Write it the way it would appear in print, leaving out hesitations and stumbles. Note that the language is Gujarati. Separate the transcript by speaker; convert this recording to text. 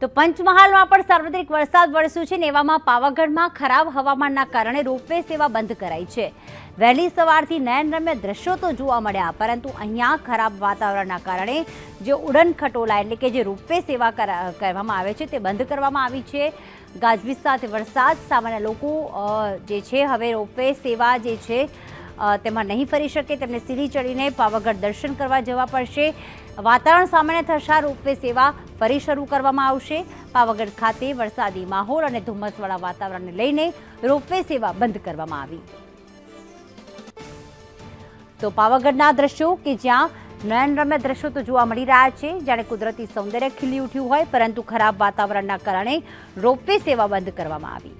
Speaker 1: તો પંચમહાલમાં પણ સાર્વત્રિક વરસાદ વરસ્યો છે ને એવામાં પાવાગઢમાં ખરાબ હવામાનના કારણે રોપવે સેવા બંધ કરાઈ છે। વહેલી સવારથી નયનરમ્ય દ્રશ્યો તો જોવા મળ્યા, પરંતુ અહીંયા ખરાબ વાતાવરણના કારણે જે ઉડન ખટોલા એટલે કે જે રોપવે સેવા કરવામાં આવે છે તે બંધ કરવામાં આવી છે। ગાજવીજ સાથે વરસાદ, સામાન્ય લોકો જે છે હવે રોપવે સેવા જે છે તેમાં નહીં ફરી શકે, તેમને સીડી ચડીને પાવાગઢ દર્શન કરવા જવા પડશે। વાતાવરણ સામાન્ય થતાં રોપવે સેવા ફરી શરૂ કરવામાં આવશે। પાવાગઢ ખાતે વરસાદી માહોલ અને ધુમ્મસવાળા વાતાવરણને લઈને રોપવે સેવા બંધ કરવામાં આવી। તો પાવાગઢના દ્રશ્યો કે જ્યાં નયનરમ્ય દ્રશ્યો તો જોવા મળી રહ્યા છે, જાણે કુદરતી સૌંદર્ય ખીલી ઉઠ્યું હોય, પરંતુ ખરાબ વાતાવરણના કારણે રોપવે સેવા બંધ કરવામાં આવી।